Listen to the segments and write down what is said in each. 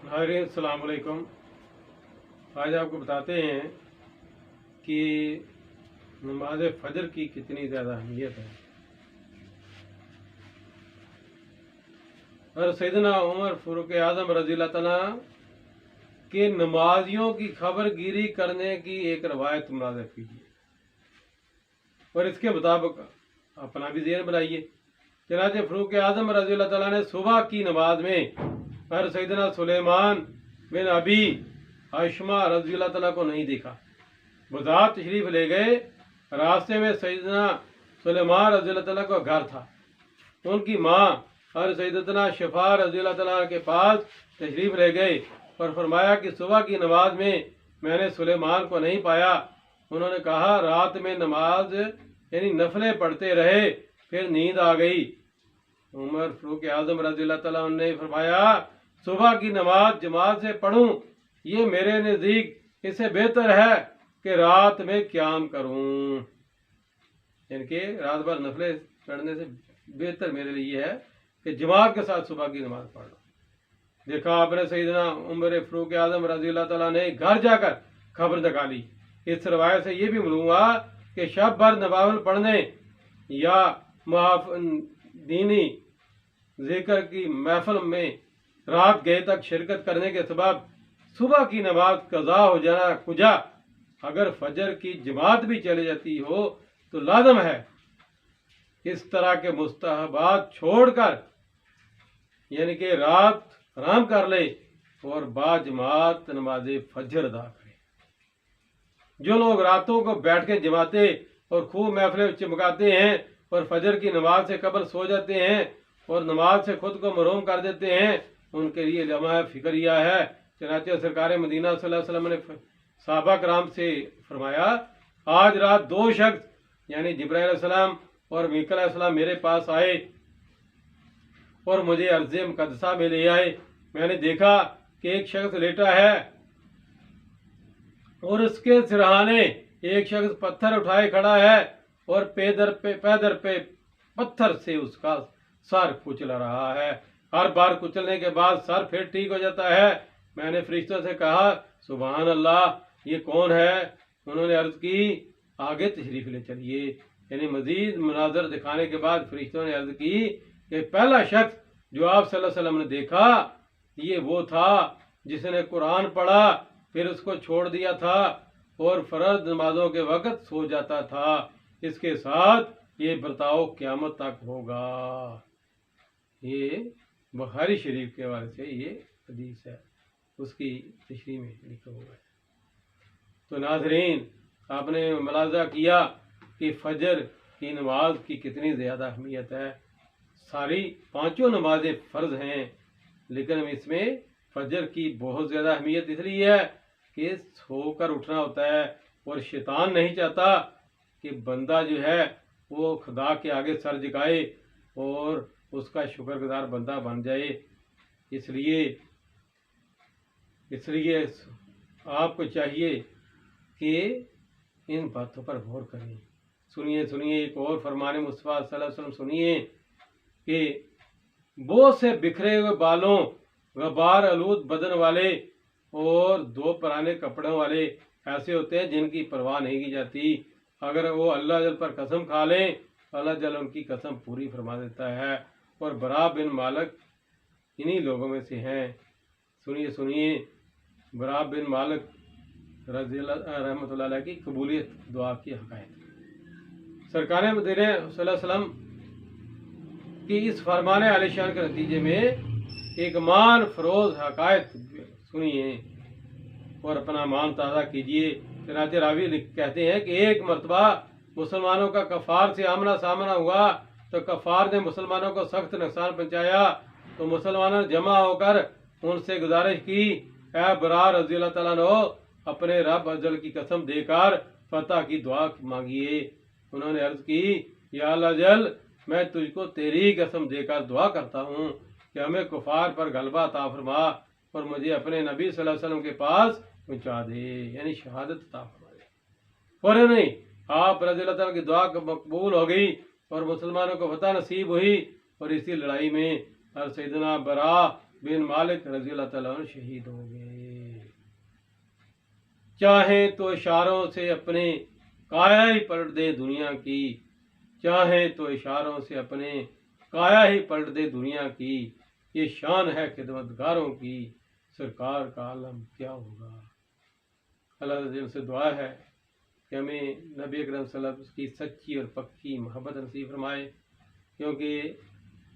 हाय अस्सलाम वालेकुम। आज आपको बताते हैं कि नमाज फजर की कितनी ज़्यादा अहमियत है। और सैयदना उमर फारूक आज़म रज़ियल्लाहु तआला के नमाजियों की खबर गिरी करने की एक रवायत मुलाज़ा कीजिए और इसके मुताबिक अपना भी ज़हन बनाइए। चनाचे फारूक आज़म रज़ियल्लाहु तआला ने सुबह की नमाज में और सैयदना सुलेमान बिन अबी हाशिमा रज़ियल्लाहु तआला को नहीं देखा। बुज़ात तशरीफ़ ले गए। रास्ते में सैयदना सुलेमान रज़ियल्लाहु तआला का घर था। उनकी माँ और सैयदना शफा रज़ियल्लाहु तआला के पास तशरीफ़ ले गए और फरमाया कि सुबह की नमाज में मैंने सुलेमान को नहीं पाया। उन्होंने कहा रात में नमाज यानी नफले पढ़ते रहे, फिर नींद आ गई। उमर फारूक आज़म रज़ियल्लाहु तआला ने फरमाया सुबह की नमाज जमात से पढ़ूं, ये मेरे नज़दीक इससे बेहतर है कि रात में क्याम करूं। इनके रात भर नफले पढ़ने से बेहतर मेरे लिए है कि जमात के साथ सुबह की नमाज पढ़ लो। देखा आपने सैयदना उमर फारूक आज़म रज़ियल्लाहु तआला ने घर जाकर खबर निकाली। इस रवायत से ये भी मालूम हुआ कि शब भर नवाफिल पढ़ने या दीनी जिक्र की महफिल में रात गए तक शिरकत करने के सबब सुबह की नमाज कज़ा हो जाना कुजा। अगर फजर की जमात भी चली जाती हो तो लाजम है इस तरह के मुस्तहबात छोड़कर यानी कि रात आराम कर ले और बाजमात नमाज फजर अदा करे। जो लोग रातों को बैठ के जमाते और खूब महफिलें चमकाते हैं और फजर की नमाज से कबल सो जाते हैं और नमाज से खुद को महरूम कर देते हैं, उनके लिए लम्हा फिक्रिया है। चनाचे सरकार मदीना सल्लल्लाहु अलैहि वसल्लम ने सहाबा कराम से फरमाया आज रात दो शख्स यानी जिब्राइल अलैहिस्सलाम और मीकाईल अलैहिस्सलाम मेरे पास आए और मुझे अर्ज़ मुक़द्दसा में ले आए। मैंने देखा कि एक शख्स लेटा है और उसके सिरहाने एक शख्स पत्थर उठाए खड़ा है और पैदर पे पत्थर से उसका सर कुचल रहा है। हर बार कुचलने के बाद सर फिर ठीक हो जाता है। मैंने फरिश्तों से कहा सुभान अल्लाह, ये कौन है? उन्होंने अर्ज की आगे तशरीफ ले चलिए। यानी मजीद मुनाजर दिखाने के बाद फरिश्तों ने अर्ज की कि पहला शख्स जो आप सल्लल्लाहु अलैहि वसल्लम ने देखा ये वो था जिसने कुरान पढ़ा फिर उसको छोड़ दिया था और फर्ज नमाजों के वक्त सो जाता था। इसके साथ ये बर्ताव क़यामत तक होगा। ये बुखारी शरीफ के हवाले से ये हदीस है, उसकी तशरीह में लिखा हुआ है। तो नाज़रीन, आपने मुलाज़ा किया कि फजर की नमाज की कितनी ज़्यादा अहमियत है। सारी पांचों नमाजें फ़र्ज हैं, लेकिन इसमें फजर की बहुत ज़्यादा अहमियत इसलिए है कि सोकर उठना होता है और शैतान नहीं चाहता कि बंदा जो है वो खुदा के आगे सर झुकाए और उसका शुक्रगुजार बंदा बन जाए। इसलिए आपको चाहिए कि इन बातों पर गौर करें। सुनिए एक और फरमाने मुस्तफा सल्लल्लाहु अलैहि वसल्लम सुनिए कि बहुत से बिखरे हुए बालों, गबार आलूद बदन वाले और दो पुराने कपड़ों वाले ऐसे होते हैं जिनकी परवाह नहीं की जाती। अगर वो अल्लाह जल पर कसम खा लें, अल्लाह जल उनकी कसम पूरी फरमा देता है। और बरा बिन मालिक इन्हीं लोगों में से हैं। सुनिए बरा बिन मालिक रहमतुल्लाह अलैह की कबूलियत दुआ की हकायत। सरकार मदीना सल्लल्लाहु अलैहि वसल्लम की इस फरमाने आलिशान के नतीजे में एक मान फरोज हकायत सुनिए और अपना मान ताज़ा कीजिए। चनाचे रावी कहते हैं कि एक मरतबा मुसलमानों का कफ़ार से आमना सामना हुआ तो कफ़ार ने मुसलमानों को सख्त नुकसान पहुंचाया। तो मुसलमानों ने जमा होकर उनसे गुजारिश की ऐ बरा रज़ियल्लाहु तआला अन्हु, अपने रब अज़ल की कसम देकर फतह की दुआ मांगिए। उन्होंने अर्ज की या अल्लाह अज़ल, मैं तुझको तेरी कसम देकर दुआ करता हूँ कि हमें कुफार पर गलबा अता फरमा और मुझे अपने नबी सल्लल्लाहु अलैहि वसल्लम के पास पहुँचा दे, यानी शहादत अता फरमा दे। फौरन नहीं आप रज़ियल्लाहु तआला की दुआ मकबूल हो गई और मुसलमानों को फतह नसीब हुई। और इसी लड़ाई में सैयदना बरा بن مالک رضی اللہ تعالیٰ عنہ شہید ہو گئے۔ چاہیں تو اشاروں سے اپنے کایا ہی پلٹ دے دنیا کی، چاہیں تو اشاروں سے اپنے کایا ہی پلٹ دے دنیا کی، یہ شان ہے خدمتگاروں کی، سرکار کا عالم کیا ہوگا۔ اللہ دل سے دعا ہے کہ ہمیں نبی اکرم صلی اللہ علیہ وسلم کی سچی اور پکی محبت نصیب فرمائے، کیونکہ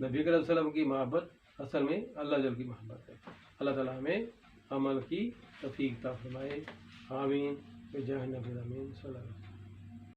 نبی اکرم صلی اللہ علیہ وسلم کی محبت اصل میں اللہ جل کی محبت ہے۔ اللہ تعالیٰ ہمیں عمل کی توفیق عطا فرمائے، آمین بجاہ نبی الامین صلی اللہ علیہ وسلم۔